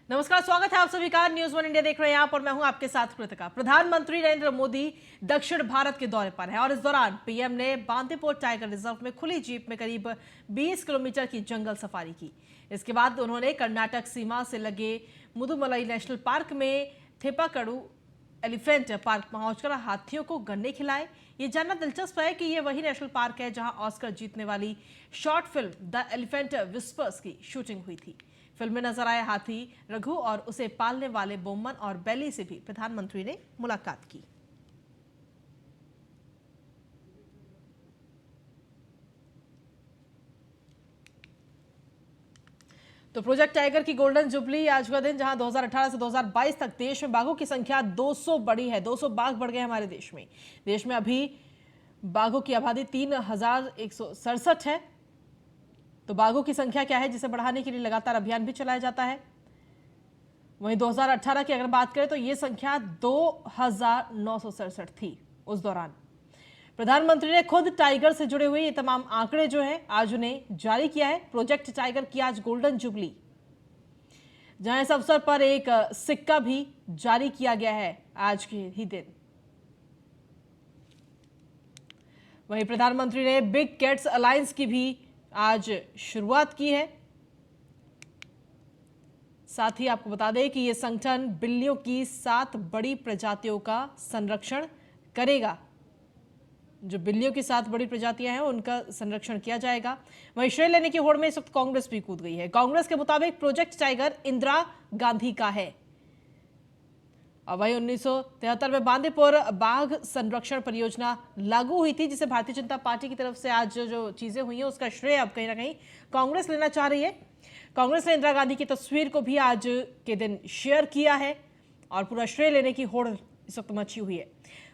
नमस्कार, स्वागत है आप सभी का। न्यूज़ वन इंडिया देख रहे हैं आप और मैं हूं आपके साथ कृतिका। प्रधानमंत्री नरेंद्र मोदी दक्षिण भारत के दौरे पर है और इस दौरान पीएम ने बांदीपुर टाइगर रिजर्व में खुली जीप में करीब 20 किलोमीटर की जंगल सफारी की। इसके बाद उन्होंने कर्नाटक सीमा से लगे मुदुमलाई नेशनल पार्क में थेपाकड़ू एलिफेंट पार्क पहुंचकर हाथियों को गन्ने खिलाए। ये जानना दिलचस्प है कि ये वही नेशनल पार्क है जहां ऑस्कर जीतने वाली short film the elephant whispers की शूटिंग हुई थी। फिल्म में नजर आए हाथी रघु और उसे पालने वाले बोमन और बेली से भी प्रधानमंत्री ने मुलाकात की। तो प्रोजेक्ट टाइगर की गोल्डन जुबली आज का दिन, जहां 2018 से 2022 तक देश में बाघों की संख्या 200 बढ़ी है। 200 बाघ बढ़ गए हमारे देश में। देश में अभी बाघों की आबादी 3167 है। तो बाघों की संख्या क्या है जिसे बढ़ाने के लिए लगातार अभियान भी चलाया जाता है। वहीं 2018 की अगर बात करें तो यह संख्या 2967 थी। उस दौरान प्रधानमंत्री ने खुद टाइगर से जुड़े हुए ये तमाम आंकड़े जो है आज उन्हें जारी किया है। प्रोजेक्ट टाइगर की आज गोल्डन जुबली, जहां इस अवसर पर एक सिक्का भी जारी किया गया है आज के ही दिन। वहीं प्रधानमंत्री ने बिग कैट्स अलायंस की भी आज शुरुआत की है। साथ ही आपको बता दें कि यह संगठन बिल्लियों की 7 बड़ी प्रजातियों का संरक्षण करेगा। जो बिल्लियों की 7 बड़ी प्रजातियां हैं उनका संरक्षण किया जाएगा। वहीं श्रेय लेने की होड़ में इस वक्त कांग्रेस भी कूद गई है। कांग्रेस के मुताबिक प्रोजेक्ट टाइगर इंदिरा गांधी का है। और वही 1973 में बांदीपुर बाघ संरक्षण परियोजना लागू हुई थी, जिसे भारतीय जनता पार्टी की तरफ से आज जो चीजें हुई हैं उसका श्रेय अब कहीं ना कहीं कांग्रेस लेना चाह रही है। कांग्रेस ने इंदिरा गांधी की तस्वीर को भी आज के दिन शेयर किया है और पूरा श्रेय लेने की होड़ इस वक्त मची हुई है।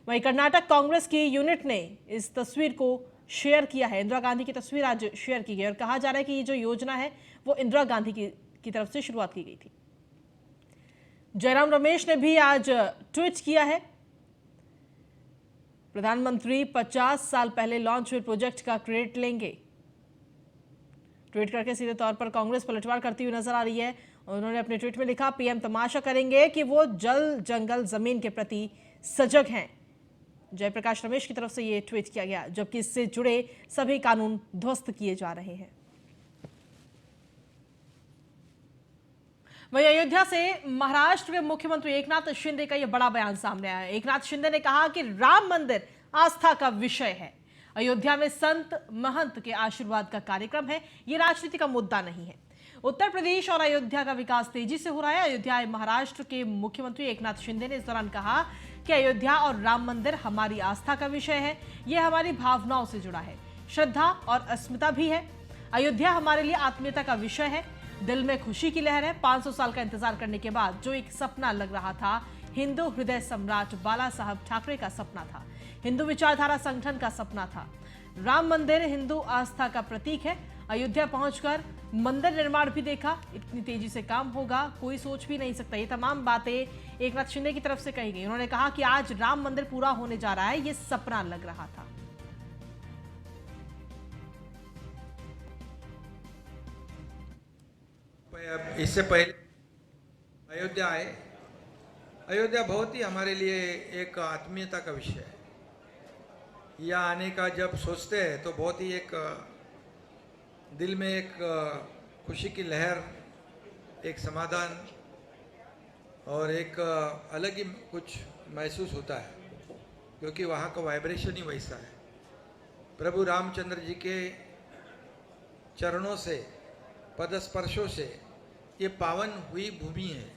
वहीं कर्नाटक कांग्रेस की यूनिट ने इस तस्वीर को शेयर किया है। इंदिरा गांधी की तस्वीर आज शेयर की गई और कहा जा रहा है कि ये जो योजना है वो इंदिरा गांधी की तरफ से शुरुआत की गई थी। जयराम रमेश ने भी आज ट्वीट किया है। प्रधानमंत्री 50 साल पहले लॉन्च हुए प्रोजेक्ट का क्रेडिट लेंगे। ट्वीट करके सीधे तौर पर कांग्रेस पलटवार करती हुई नजर आ रही है। उन्होंने अपने ट्वीट में लिखा, पीएम तमाशा करेंगे कि वो जल जंगल जमीन के प्रति सजग हैं। जयप्रकाश रमेश की तरफ से यह ट्वीट किया गया, जबकि इससे जुड़े सभी कानून ध्वस्त किए जा रहे हैं। वहीं अयोध्या से महाराष्ट्र के मुख्यमंत्री एकनाथ शिंदे का यह बड़ा बयान सामने आया है। एकनाथ शिंदे ने कहा कि राम मंदिर आस्था का विषय है। अयोध्या में संत महंत के आशीर्वाद का कार्यक्रम है, यह राजनीति का मुद्दा नहीं है। उत्तर प्रदेश और अयोध्या का विकास तेजी से हो रहा है। अयोध्या महाराष्ट्र के मुख्यमंत्री एकनाथ शिंदे ने इस दौरान कहा कि अयोध्या और राम मंदिर हमारी आस्था का विषय है, यह हमारी भावनाओं से जुड़ा है, श्रद्धा और अस्मिता भी है। अयोध्या हमारे लिए आत्मीयता का विषय है, दिल में खुशी की लहर है। 500 साल का इंतजार करने के बाद जो एक सपना लग रहा था, हिंदू हृदय सम्राट बाला साहब ठाकरे का सपना था, हिंदू विचारधारा संगठन का सपना था। राम मंदिर हिंदू आस्था का प्रतीक है। अयोध्या पहुंचकर मंदिर निर्माण भी देखा, इतनी तेजी से काम होगा कोई सोच भी नहीं सकता। ये तमाम बातें एकनाथ शिंदे की तरफ से कही गई। उन्होंने कहा कि आज राम मंदिर पूरा होने जा रहा है, ये सपना लग रहा था। इससे पहले अयोध्या आए। अयोध्या बहुत ही हमारे लिए एक आत्मीयता का विषय है। यहाँ आने का जब सोचते हैं तो बहुत ही एक दिल में एक खुशी की लहर, एक समाधान और एक अलग ही कुछ महसूस होता है, क्योंकि वहाँ का वाइब्रेशन ही वैसा है। प्रभु रामचंद्र जी के चरणों से, पदस्पर्शों से ये पावन हुई भूमि है।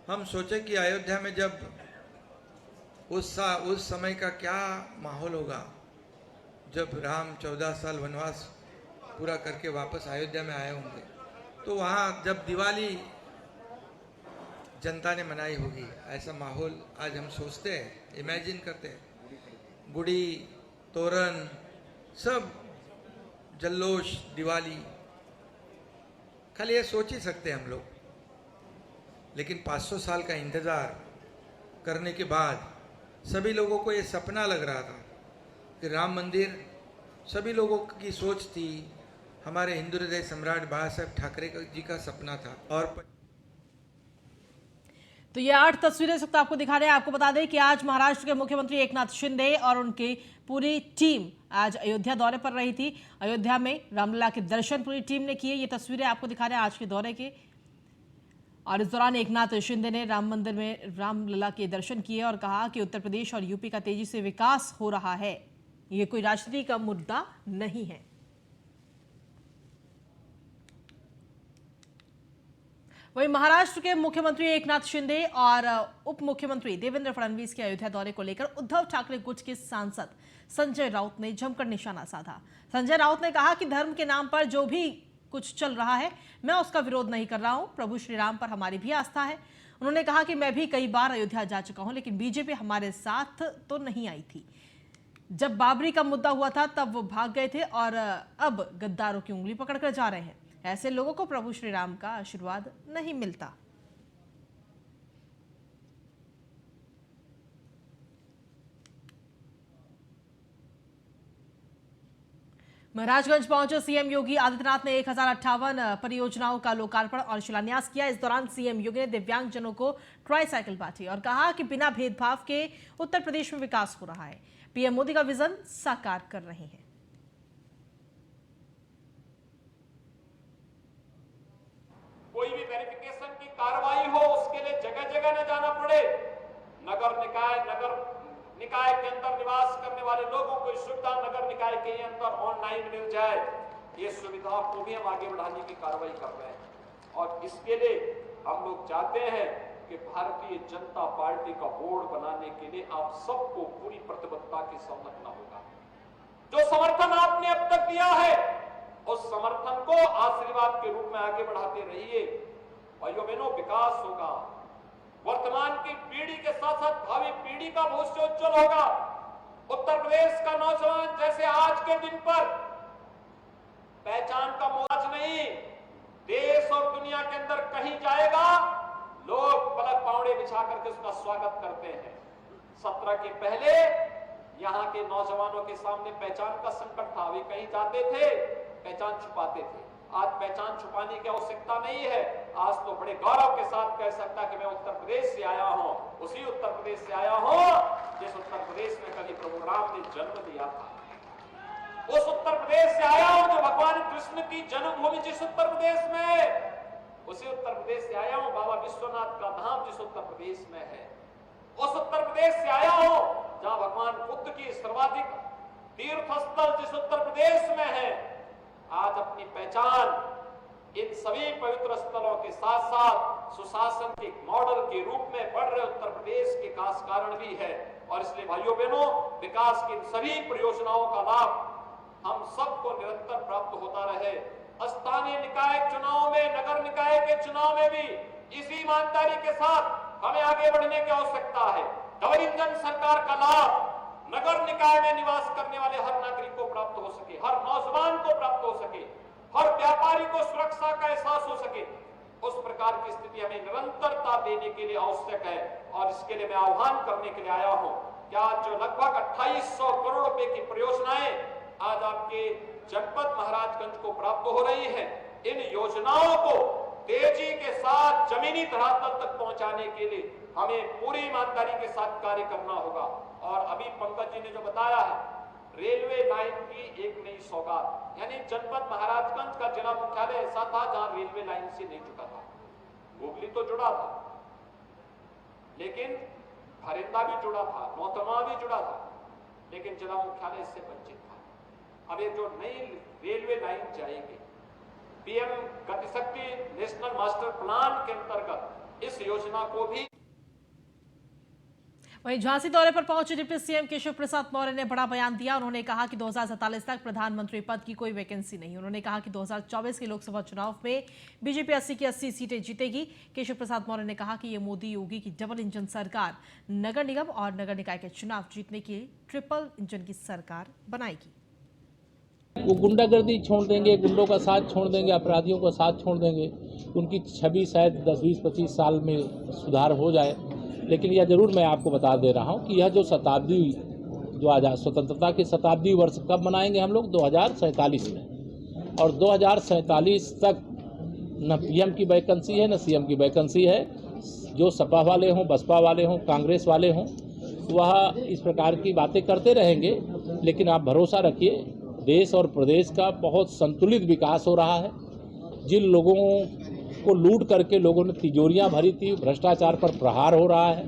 हम सोचे कि अयोध्या में जब उस समय का क्या माहौल होगा जब राम 14 साल वनवास पूरा करके वापस अयोध्या में आए होंगे। तो वहाँ जब दिवाली जनता ने मनाई होगी, ऐसा माहौल आज हम सोचते हैं, इमेजिन करते हैं। गुड़ी, तोरण, सब जल्लोश, दिवाली, खाली ये सोच ही सकते हैं हम लोग। लेकिन 500 साल का इंतज़ार करने के बाद सभी लोगों को ये सपना लग रहा था कि राम मंदिर, सभी लोगों की सोच थी, हमारे हिंदू हृदय सम्राट बाला साहब ठाकरे जी का सपना था। और तो ये 8 तस्वीरें इस वक्त आपको दिखा रहे हैं। आपको बता दें कि आज महाराष्ट्र के मुख्यमंत्री एकनाथ शिंदे और उनकी पूरी टीम आज अयोध्या दौरे पर रही थी। अयोध्या में रामलला के दर्शन पूरी टीम ने किए। ये तस्वीरें आपको दिखा रहे हैं आज के दौरे के। और इस दौरान एकनाथ शिंदे ने राम मंदिर में रामलला के दर्शन किए और कहा कि उत्तर प्रदेश और यूपी का तेजी से विकास हो रहा है, ये कोई राजनीति का मुद्दा नहीं है। वहीं महाराष्ट्र के मुख्यमंत्री एकनाथ शिंदे और उप मुख्यमंत्री देवेंद्र फडणवीस के अयोध्या दौरे को लेकर उद्धव ठाकरे गुट के सांसद संजय राउत ने जमकर निशाना साधा। संजय राउत ने कहा कि धर्म के नाम पर जो भी कुछ चल रहा है, मैं उसका विरोध नहीं कर रहा हूं। प्रभु श्री राम पर हमारी भी आस्था है। उन्होंने कहा कि मैं भी कई बार अयोध्या जा चुका हूं, लेकिन बीजेपी हमारे साथ तो नहीं आई थी। जब बाबरी का मुद्दा हुआ था तब वो भाग गए थे और अब गद्दारों की उंगली पकड़कर जा रहे हैं। ऐसे लोगों को प्रभु श्री राम का आशीर्वाद नहीं मिलता। महाराजगंज पहुंचे सीएम योगी आदित्यनाथ ने 1058 परियोजनाओं का लोकार्पण और शिलान्यास किया। इस दौरान सीएम योगी ने दिव्यांगजनों को ट्राईसाइकिल बांटी और कहा कि बिना भेदभाव के उत्तर प्रदेश में विकास हो रहा है। पीएम मोदी का विजन साकार कर रहे हैं। कोई भी वेरिफिकेशन की कार्रवाई हो, उसके लिए जगह जगह न जाना पड़े। नगर निकाय के अंदर निवास करने वाले लोगों को सुविधा नगर निकाय के अंदर ऑनलाइन मिल जाए, ये सुविधा को भी हम आगे बढ़ाने की कार्रवाई कर रहे हैं। और इसके लिए हम लोग चाहते हैं कि भारतीय जनता पार्टी का बोर्ड बनाने के लिए आप सबको पूरी प्रतिबद्धता के साथ रखना होगा। जो समर्थन आपने अब तक दिया है, उस समर्थन को आशीर्वाद के रूप में आगे बढ़ाते रहिए। भाइयों बहनों, विकास होगा, वर्तमान की पीढ़ी के साथ साथ भावी पीढ़ी का भविष्य उज्जवल होगा। उत्तर प्रदेश का नौजवान जैसे आज के दिन पर पहचान का मोहताज नहीं, देश और दुनिया के अंदर कहीं जाएगा, लोग पलक पावड़े बिछा करके उसका स्वागत करते हैं। 17 के पहले यहाँ के नौजवानों के सामने पहचान का संकट था। वे कहीं जाते थे, पहचान छुपाते थे। आज पहचान छुपाने की आवश्यकता नहीं है। आज तो बड़े गौरव के साथ कह सकता कि मैं उत्तर प्रदेश से आया हूं, उसी उत्तर प्रदेश से आया हूं जिस उत्तर प्रदेश में कभी प्रभु राम ने जन्म दिया था। उस उत्तर प्रदेश से आया हूं जो भगवान कृष्ण की जन्मभूमि जिस उत्तर प्रदेश में है, उसी उत्तर प्रदेश से आया हूं बाबा विश्वनाथ का धाम जिस उत्तर प्रदेश में है। उस उत्तर प्रदेश से आया हूं जहां भगवान बुद्ध की सर्वाधिक तीर्थ स्थल जिस उत्तर प्रदेश में है। आज अपनी पहचान इन सभी पवित्र स्थलों के साथ साथ सुशासन के मॉडल के रूप में बढ़ रहे उत्तर प्रदेश के विकास कारण भी है। और इसलिए भाइयों बहनों, विकास की सभी परियोजनाओं का लाभ हम सबको निरंतर प्राप्त होता रहे। स्थानीय निकाय चुनाव में, नगर निकाय के चुनाव में भी इसी ईमानदारी के साथ हमें आगे बढ़ने की आवश्यकता है। डबल इंजन सरकार का लाभ नगर निकाय में निवास करने वाले हर नागरिक को प्राप्त हो सके, हर नौजवान को प्राप्त हो सके, हर व्यापारी को सुरक्षा का एहसास हो सके, उस प्रकार की स्थिति हमें निरंतरता देने के लिए आवश्यक है। और इसके लिए मैं आह्वान करने के लिए आया हूं कि आज जो लगभग 2800 करोड़ रुपए की परियोजनाएं आज आपके जनपद महाराजगंज को प्राप्त हो रही है, इन योजनाओं को तेजी के साथ जमीनी धरातल तक पहुंचाने के लिए हमें पूरी ईमानदारी के साथ कार्य करना होगा। और अभी पंकज जी ने जो बताया है, रेलवे लाइन की एक नई सौगात, यानी जनपद महाराजगंज का जिला मुख्यालय ऐसा था जहां रेलवे लाइन से नहीं जुड़ा था। हुगली तो जुड़ा था, लेकिन भरिंदा भी जुड़ा था, नौतनवा भी जुड़ा था, लेकिन जिला मुख्यालय इससे वंचित था। अब ये जो नई रेलवे लाइन जाएगी, PM Gatishakti national master plan के अंतर्गत इस योजना को भी। वहीं झांसी दौरे पर पहुंचे डिप्टी सीएम केशव प्रसाद मौर्य ने बड़ा बयान दिया। उन्होंने कहा कि 2047 तक प्रधानमंत्री पद की कोई वैकेंसी नहीं। उन्होंने कहा कि 2024 के लोकसभा चुनाव में बीजेपी 80 की 80 सीटें जीतेगी। केशव प्रसाद मौर्य ने कहा कि ये मोदी योगी की डबल इंजन सरकार नगर निगम और नगर निकाय के चुनाव जीतने के लिए ट्रिपल इंजन की सरकार बनाएगी। वो गुंडागर्दी छोड़ देंगे, गुंडों का साथ छोड़ देंगे, अपराधियों का साथ छोड़ देंगे, उनकी छवि शायद 10, 20, 25 साल में सुधार हो जाए। लेकिन यह जरूर मैं आपको बता दे रहा हूं कि यह जो शताब्दी, जो आज़ाद स्वतंत्रता की शताब्दी वर्ष कब मनाएंगे हम लोग? 2047 में। और 2047 तक न पीएम की वैकेंसी है, न सीएम की वैकेंसी है। जो सपा वाले हों, बसपा वाले हों, कांग्रेस वाले हों, वह इस प्रकार की बातें करते रहेंगे, लेकिन आप भरोसा रखिए देश और प्रदेश का बहुत संतुलित विकास हो रहा है। जिन लोगों को लूट करके लोगों ने तिजोरियां भरी थी, भ्रष्टाचार पर प्रहार हो रहा है,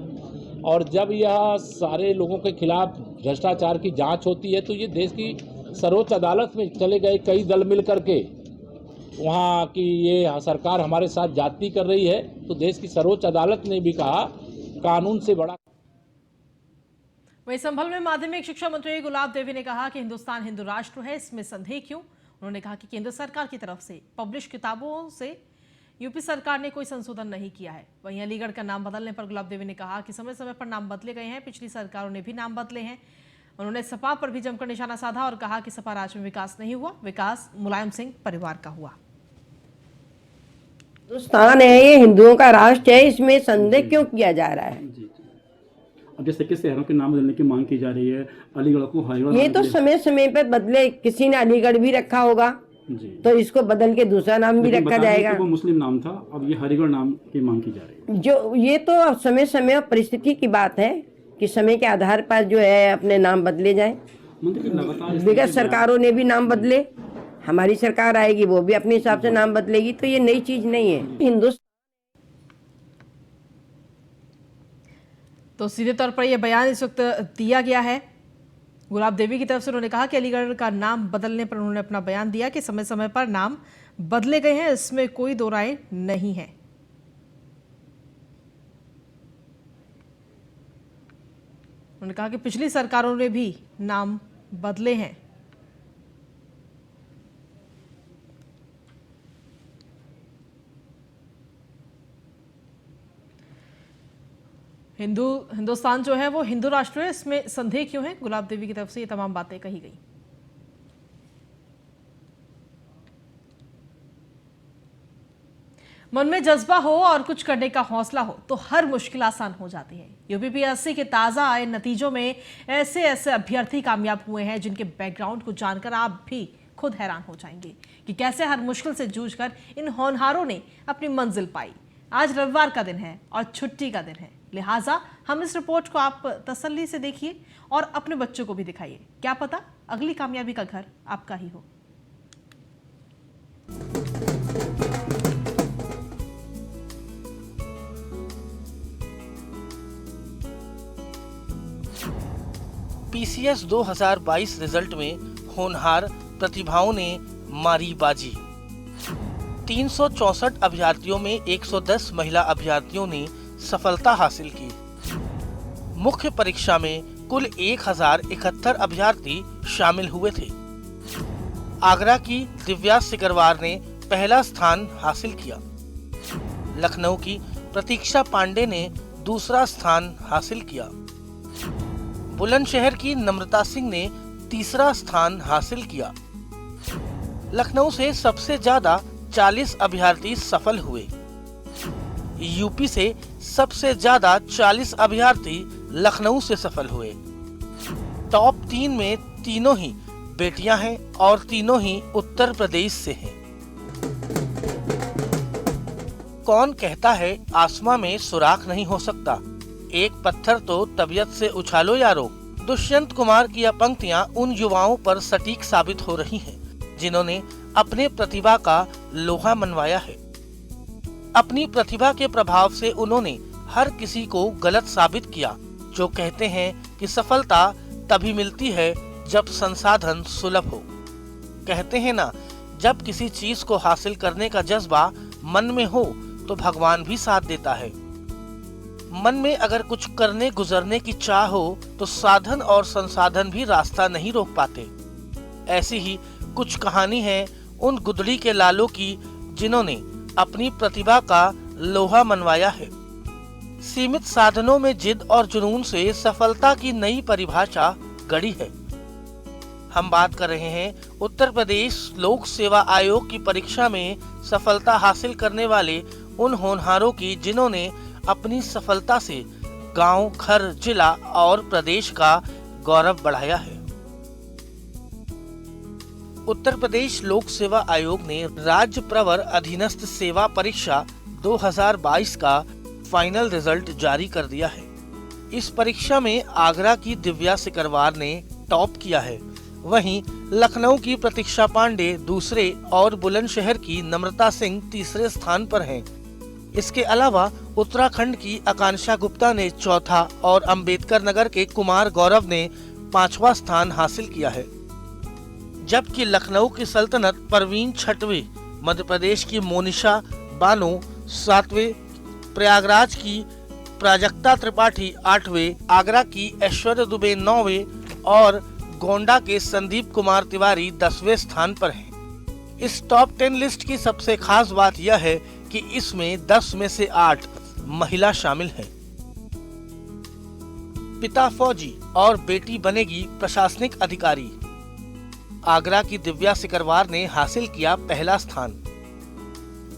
और जब यह सारे लोगों के खिलाफ भ्रष्टाचार की जांच होती है तो ये देश की सर्वोच्च अदालत में चले गए कई दल मिल करके वहाँ की ये सरकार हमारे साथ जाति कर रही है, तो देश की सर्वोच्च अदालत ने भी कहा कानून से बड़ा। वहीं संभल में माध्यमिक शिक्षा मंत्री गुलाब देवी ने कहा कि हिंदुस्तान हिंदू राष्ट्र है, इसमें संदेह क्यों। उन्होंने कहा कि केंद्र सरकार की तरफ से पब्लिश किताबों से यूपी सरकार ने कोई संशोधन नहीं किया है। वहीं अलीगढ़ का नाम बदलने पर गुलाब देवी ने कहा कि समय समय पर नाम बदले गए हैं, पिछली सरकारों ने भी नाम बदले हैं। उन्होंने सपा पर भी जमकर निशाना साधा और कहा कि सपा राज में विकास नहीं हुआ, विकास मुलायम सिंह परिवार का हुआ। हिंदुस्तान है, ये हिंदुओं का राष्ट्र है, इसमें संदेह क्यों किया जा रहा है। अब जैसे कि शहरों के नाम बदलने की मांग की जा रही है, अलीगढ़ को हरिगढ़, ये तो समय समय पर बदले, किसी ने अलीगढ़ भी रखा होगा तो इसको बदल के दूसरा नाम भी रखा जाएगा। वो मुस्लिम नाम था, अब ये हरिगढ़ नाम की मांग की जा रही है। जो ये तो समय समय और परिस्थिति की बात है कि समय के आधार पर जो है अपने नाम बदले जाए। विगत सरकारों ने भी नाम बदले, हमारी सरकार आएगी वो भी अपने हिसाब से नाम बदलेगी, तो ये नई चीज नहीं है। हिंदुस्तान तो सीधे तौर पर यह बयान इस वक्त दिया गया है गुलाब देवी की तरफ से। उन्होंने कहा कि अलीगढ़ का नाम बदलने पर उन्होंने अपना बयान दिया कि समय समय पर नाम बदले गए हैं, इसमें कोई दो राय नहीं है। उन्होंने कहा कि पिछली सरकारों ने भी नाम बदले हैं। हिंदुस्तान जो है वो हिंदू राष्ट्र है, इसमें संदेह क्यों है। गुलाब देवी की तरफ से ये तमाम बातें कही गई। मन में जज्बा हो और कुछ करने का हौसला हो तो हर मुश्किल आसान हो जाती है। यूपीपीएससी के ताजा आए नतीजों में ऐसे अभ्यर्थी कामयाब हुए हैं जिनके बैकग्राउंड को जानकर आप भी खुद हैरान हो जाएंगे कि कैसे हर मुश्किल से जूझकर इन होनहारों ने अपनी मंजिल पाई। आज रविवार का दिन है और छुट्टी का दिन है, लिहाजा हम इस रिपोर्ट को आप तसल्ली से देखिए और अपने बच्चों को भी दिखाइए। क्या पता अगली कामयाबी का घर आपका ही हो। पीसीएस 2022 रिजल्ट में होनहार प्रतिभाओं ने मारी बाजी। 364 अभ्यर्थियों में 110 महिला अभ्यर्थियों ने सफलता हासिल की। मुख्य परीक्षा में कुल 1071 अभ्यर्थी शामिल हुए थे। आगरा की दिव्या सिकरवार ने पहला स्थान हासिल किया। लखनऊ की प्रतीक्षा पांडे ने दूसरा स्थान हासिल किया। बुलंदशहर की नम्रता सिंह ने तीसरा स्थान हासिल किया। लखनऊ से सबसे ज्यादा 40 अभ्यर्थी सफल हुए। यूपी से सबसे ज्यादा 40 अभ्यर्थी लखनऊ से सफल हुए। टॉप 3 में तीनों ही बेटियां हैं और तीनों ही उत्तर प्रदेश से हैं। कौन कहता है आसमां में सुराख नहीं हो सकता, एक पत्थर तो तबीयत से उछालो यारो। दुष्यंत कुमार की यह पंक्तियां उन युवाओं पर सटीक साबित हो रही हैं जिन्होंने अपने प्रतिभा का लोहा मनवाया है। अपनी प्रतिभा के प्रभाव से उन्होंने हर किसी को गलत साबित किया जो कहते हैं कि सफलता तभी मिलती है जब संसाधन सुलभ हो। कहते हैं ना, जब किसी चीज को हासिल करने का जज्बा मन में हो तो भगवान भी साथ देता है। मन में अगर कुछ करने गुजरने की चाह हो तो साधन और संसाधन भी रास्ता नहीं रोक पाते। ऐसी ही कुछ कहानी है उन गुदड़ी के लालों की जिन्होंने अपनी प्रतिभा का लोहा मनवाया है। सीमित साधनों में जिद और जुनून से सफलता की नई परिभाषा गढ़ी है। हम बात कर रहे हैं उत्तर प्रदेश लोक सेवा आयोग की परीक्षा में सफलता हासिल करने वाले उन होनहारों की जिन्होंने अपनी सफलता से गांव, घर, जिला और प्रदेश का गौरव बढ़ाया है। उत्तर प्रदेश लोक सेवा आयोग ने राज्य प्रवर अधीनस्थ सेवा परीक्षा 2022 का फाइनल रिजल्ट जारी कर दिया है। इस परीक्षा में आगरा की दिव्या सिकरवार ने टॉप किया है, वहीं लखनऊ की प्रतीक्षा पांडे दूसरे और बुलंदशहर की नम्रता सिंह तीसरे स्थान पर हैं। इसके अलावा उत्तराखंड की आकांक्षा गुप्ता ने चौथा और अंबेडकर नगर के कुमार गौरव ने 5वां स्थान हासिल किया है, जबकि लखनऊ की सल्तनत परवीन 6वें, मध्य प्रदेश की मोनिशा बानो 7वें, प्रयागराज की प्राजक्ता त्रिपाठी 8वें, आगरा की ऐश्वर्या दुबे 9वें और गोंडा के संदीप कुमार तिवारी 10वें स्थान पर हैं। इस टॉप 10 लिस्ट की सबसे खास बात यह है कि इसमें 10 में से 8 महिला शामिल हैं। पिता फौजी और बेटी बनेगी प्रशासनिक अधिकारी। आगरा की दिव्या सिकरवार ने हासिल किया पहला स्थान।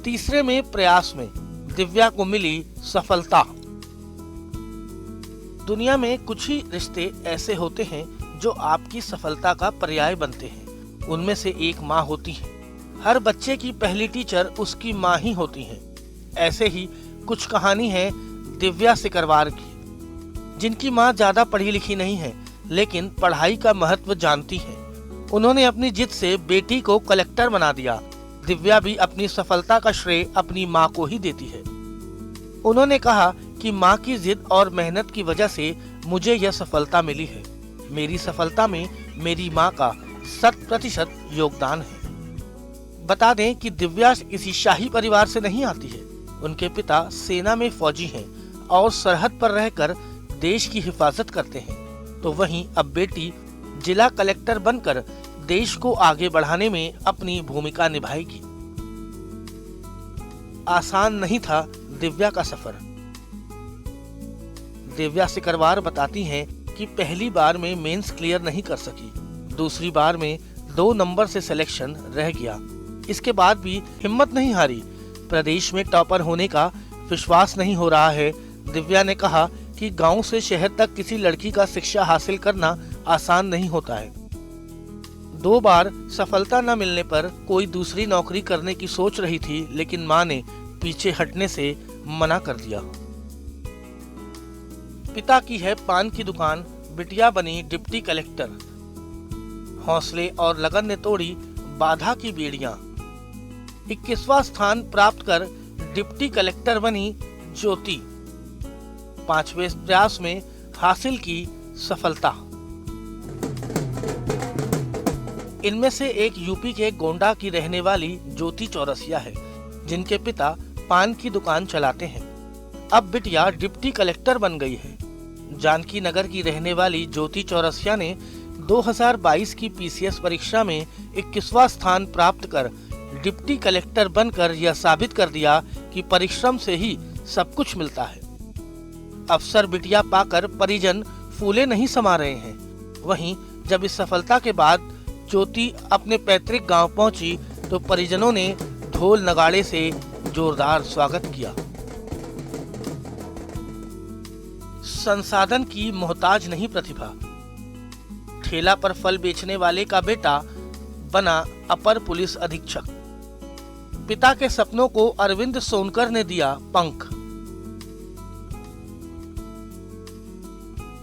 तीसरे में प्रयास में दिव्या को मिली सफलता। दुनिया में कुछ ही रिश्ते ऐसे होते हैं जो आपकी सफलता का पर्याय बनते हैं। उनमें से एक माँ होती है। हर बच्चे की पहली टीचर उसकी माँ ही होती है। ऐसे ही कुछ कहानी है दिव्या सिकरवार की, जिनकी माँ ज्यादा पढ़ी लिखी नहीं है, लेकिन पढ़ाई का महत्व जानती है। उन्होंने अपनी जिद से बेटी को कलेक्टर बना दिया। दिव्या भी अपनी सफलता का श्रेय अपनी माँ को ही देती है। उन्होंने कहा कि माँ की जिद और मेहनत की वजह से मुझे यह सफलता मिली है। मेरी सफलता में मेरी माँ का 100% योगदान है। बता दें कि दिव्या किसी शाही परिवार से नहीं आती है। उनके पिता सेना में फौजी हैं और सरहद पर रहकर देश की हिफाजत करते हैं, तो वहीं अब बेटी जिला कलेक्टर बनकर देश को आगे बढ़ाने में अपनी भूमिका निभाएगी। आसान नहीं था दिव्या का सफर। दिव्या सिकरवार बताती हैं कि पहली बार में मेंस क्लियर नहीं कर सकी, दूसरी बार में 2 नंबर से सिलेक्शन रह गया। इसके बाद भी हिम्मत नहीं हारी। प्रदेश में टॉपर होने का विश्वास नहीं हो रहा है। दिव्या ने कहा कि गांव से शहर तक किसी लड़की का शिक्षा हासिल करना आसान नहीं होता है। 2 बार सफलता न मिलने पर कोई दूसरी नौकरी करने की सोच रही थी, लेकिन मां ने पीछे हटने से मना कर दिया। पिता की है पान की दुकान, बिटिया बनी डिप्टी कलेक्टर। हौसले और लगन ने तोड़ी बाधा की बेड़ियां। 21वां स्थान प्राप्त कर डिप्टी कलेक्टर बनी ज्योति। 5वें प्रयास में हासिल की सफलता। इनमें से एक यूपी के गोंडा की रहने वाली ज्योति चौरसिया है, जिनके पिता पान की दुकान चलाते हैं। अब बिटिया डिप्टी कलेक्टर बन गई है। जानकी नगर की रहने वाली ज्योति चौरसिया ने 2022 की पीसीएस परीक्षा में 21वां स्थान प्राप्त कर डिप्टी कलेक्टर बनकर यह साबित कर दिया कि परिश्रम से ही सब कुछ मिलता है। अफसर बिटिया पाकर परिजन फूले नहीं समा रहे हैं। वहीं जब इस सफलता के बाद ज्योति अपने पैतृक गांव पहुंची तो परिजनों ने ढोल नगाड़े से जोरदार स्वागत किया। संसाधन की मोहताज नहीं प्रतिभा। ठेला पर फल बेचने वाले का बेटा बना अपर पुलिस अधीक्षक। पिता के सपनों को अरविंद सोनकर ने दिया पंख।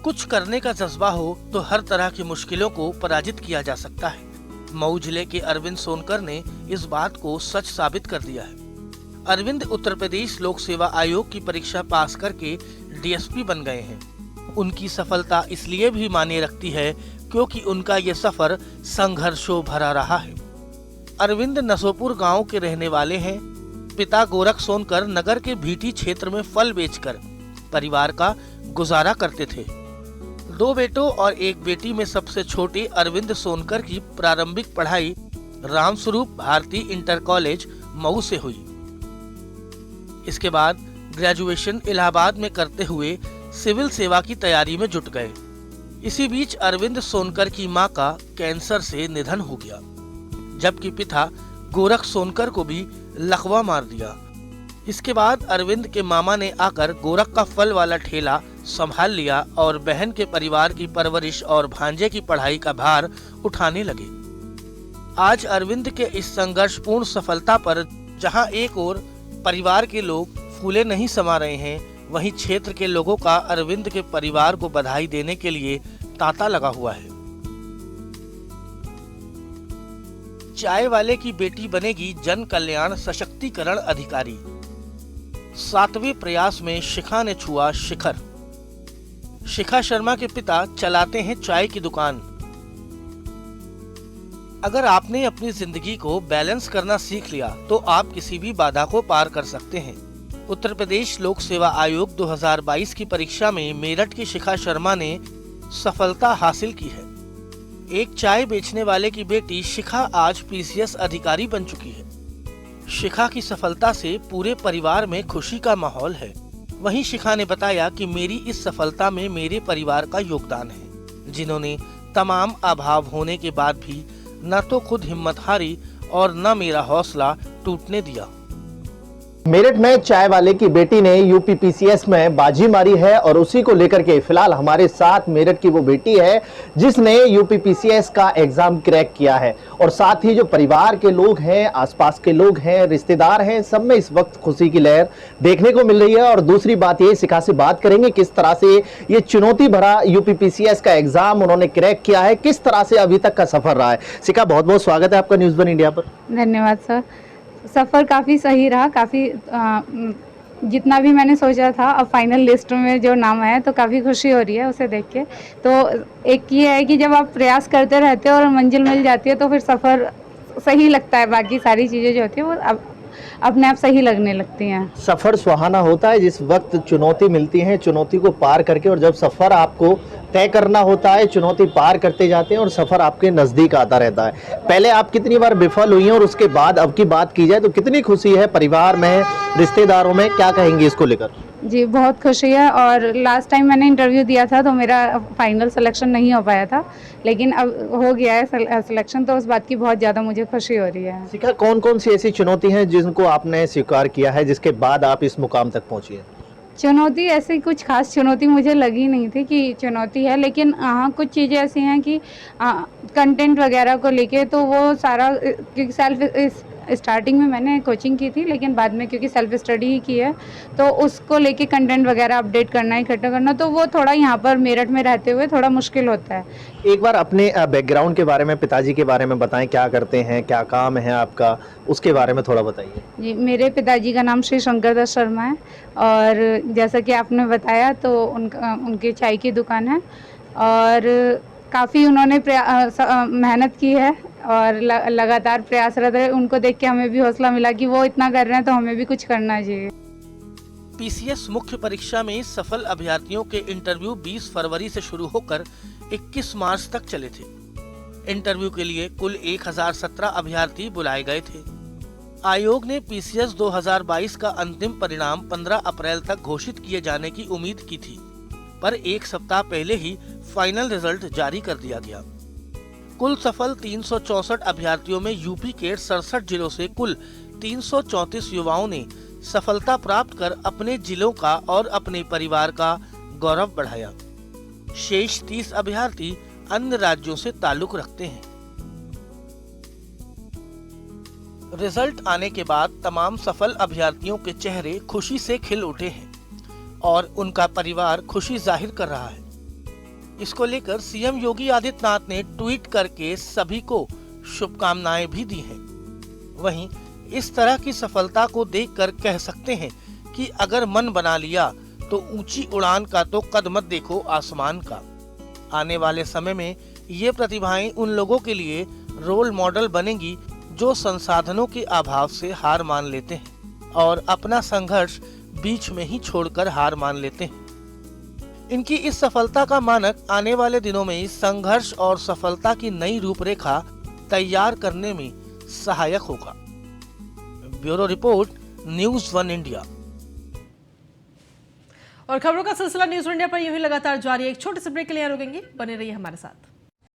कुछ करने का जज्बा हो तो हर तरह की मुश्किलों को पराजित किया जा सकता है। मऊ जिले के अरविंद सोनकर ने इस बात को सच साबित कर दिया है। अरविंद उत्तर प्रदेश लोक सेवा आयोग की परीक्षा पास करके डीएसपी बन गए हैं। उनकी सफलता इसलिए भी मायने रखती है क्योंकि उनका ये सफर संघर्षों भरा रहा है। अरविंद नसोपुर गांव के रहने वाले हैं। पिता गोरख सोनकर नगर के भीटी क्षेत्र में फल बेचकर परिवार का गुजारा करते थे। 2 बेटों और 1 बेटी में सबसे छोटे अरविंद सोनकर की प्रारंभिक पढ़ाई रामस्वरूप भारती इंटर कॉलेज मऊ से हुई। इसके बाद ग्रेजुएशन इलाहाबाद में करते हुए सिविल सेवा की तैयारी में जुट गए। इसी बीच अरविंद सोनकर की मां का कैंसर से निधन हो गया, जबकि पिता गोरख सोनकर को भी लकवा मार दिया। इसके बाद अरविंद के मामा ने आकर गोरख का फल वाला ठेला संभाल लिया और बहन के परिवार की परवरिश और भांजे की पढ़ाई का भार उठाने लगे। आज अरविंद के इस संघर्षपूर्ण सफलता पर जहां एक ओर परिवार के लोग फूले नहीं समा रहे हैं, वहीं क्षेत्र के लोगों का अरविंद के परिवार को बधाई देने के लिए तांता लगा हुआ है। चाय वाले की बेटी बनेगी जन कल्याण सशक्तिकरण अधिकारी। 7वें प्रयास में शिखा ने छुआ शिखर। शिखा शर्मा के पिता चलाते हैं चाय की दुकान। अगर आपने अपनी जिंदगी को बैलेंस करना सीख लिया तो आप किसी भी बाधा को पार कर सकते हैं। उत्तर प्रदेश लोक सेवा आयोग 2022 की परीक्षा में मेरठ की शिखा शर्मा ने सफलता हासिल की है। एक चाय बेचने वाले की बेटी शिखा आज पीसीएस अधिकारी बन चुकी है। शिखा की सफलता से पूरे परिवार में खुशी का माहौल है। वहीं शिखा ने बताया कि मेरी इस सफलता में मेरे परिवार का योगदान है, जिन्होंने तमाम अभाव होने के बाद भी न तो खुद हिम्मत हारी और न मेरा हौसला टूटने दिया। मेरठ में चाय वाले की बेटी ने यूपी पीसीएस में बाजी मारी है और उसी को लेकर के फिलहाल हमारे साथ मेरठ की वो बेटी है जिसने यूपी पीसीएस का एग्जाम क्रैक किया है और साथ ही जो परिवार के लोग हैं, आसपास के लोग हैं, रिश्तेदार हैं, सब में इस वक्त खुशी की लहर देखने को मिल रही है। और दूसरी बात ये, शिखा से बात करेंगे किस तरह से ये चुनौती भरा यूपी पीसीएस का एग्जाम उन्होंने क्रैक किया है, किस तरह से अभी तक का सफर रहा है। शिखा, बहुत बहुत स्वागत है आपका न्यूज़ वन इंडिया पर। धन्यवाद सर। सफ़र काफ़ी सही रहा, काफ़ी जितना भी मैंने सोचा था अब फाइनल लिस्ट में जो नाम आया तो काफ़ी खुशी हो रही है उसे देख के। तो एक ये है कि जब आप प्रयास करते रहते हो और मंजिल मिल जाती है तो फिर सफ़र सही लगता है, बाकी सारी चीज़ें जो होती है वो अब अपने आप सही लगने लगती हैं। सफ़र सुहाना होता है जिस वक्त चुनौती मिलती है, चुनौती को पार करके, और जब सफ़र आपको तय करना होता है, चुनौती पार करते जाते हैं और सफ़र आपके नज़दीक आता रहता है। पहले आप कितनी बार विफल हुई हैं और उसके बाद अब की बात की जाए तो कितनी खुशी है परिवार में, रिश्तेदारों में, क्या कहेंगे इसको लेकर? जी बहुत खुशी है। और लास्ट टाइम मैंने इंटरव्यू दिया था तो मेरा फाइनल सिलेक्शन नहीं हो पाया था, लेकिन अब हो गया है सिलेक्शन, तो उस बात की बहुत ज़्यादा मुझे खुशी हो रही है। शिखा, कौन कौन सी ऐसी चुनौती हैं जिनको आपने स्वीकार किया है जिसके बाद आप इस मुकाम तक पहुंची हैं? चुनौती ऐसी कुछ खास चुनौती मुझे लगी नहीं थी कि चुनौती है, लेकिन हाँ कुछ चीज़ें ऐसी हैं कि कंटेंट वगैरह को लेके तो वो सारा, क्योंकि सेल्फ स्टार्टिंग में मैंने कोचिंग की थी लेकिन बाद में क्योंकि सेल्फ स्टडी ही की है तो उसको लेके कंटेंट वगैरह अपडेट करना, इकट्ठा करना, तो वो थोड़ा यहाँ पर मेरठ में रहते हुए थोड़ा मुश्किल होता है। एक बार अपने बैकग्राउंड के बारे में, पिताजी के बारे में बताएं, क्या करते हैं, क्या काम है आपका, उसके बारे में थोड़ा बताइए। जी, मेरे पिताजी का नाम श्री शंकर दास शर्मा है और जैसा कि आपने बताया तो उनकी चाय की दुकान है और काफ़ी उन्होंने मेहनत की है और लगातार प्रयासरत है। उनको देख के हमें भी हौसला मिला कि वो इतना कर रहे हैं तो हमें भी कुछ करना चाहिए। पीसीएस मुख्य परीक्षा में सफल अभ्यर्थियों के इंटरव्यू 20 फरवरी से शुरू होकर 21 मार्च तक चले थे। इंटरव्यू के लिए कुल 1017 अभ्यर्थी बुलाए गए थे। आयोग ने पीसीएस 2022 का अंतिम परिणाम 15 अप्रैल तक घोषित किए जाने की उम्मीद की थी, पर एक सप्ताह पहले ही फाइनल रिजल्ट जारी कर दिया गया। कुल सफल 364 अभ्यर्थियों में यूपी के 67 जिलों से कुल 334 युवाओं ने सफलता प्राप्त कर अपने जिलों का और अपने परिवार का गौरव बढ़ाया। शेष 30 अभ्यर्थी अन्य राज्यों से ताल्लुक रखते हैं। रिजल्ट आने के बाद तमाम सफल अभ्यर्थियों के चेहरे खुशी से खिल उठे हैं और उनका परिवार खुशी जाहिर कर रहा है। इसको लेकर सीएम योगी आदित्यनाथ ने ट्वीट करके सभी को शुभकामनाएं भी दी हैं। वहीं इस तरह की सफलता को देखकर कह सकते हैं कि अगर मन बना लिया तो ऊंची उड़ान का तो कद मत देखो आसमान का। आने वाले समय में ये प्रतिभाएं उन लोगों के लिए रोल मॉडल बनेंगी जो संसाधनों के अभाव से हार मान लेते हैं और अपना संघर्ष बीच में ही छोड़कर हार मान लेते हैं। इनकी इस सफलता का मानक आने वाले दिनों में संघर्ष और सफलता की नई रूपरेखा तैयार करने में सहायक होगा। Bureau report, news one India. और खबरों का सिलसिला न्यूज़ वन इंडिया पर यूं ही लगातार जारी है। एक छोटे से ब्रेक के लिए रुकेंगे, बने रहिए हमारे साथ।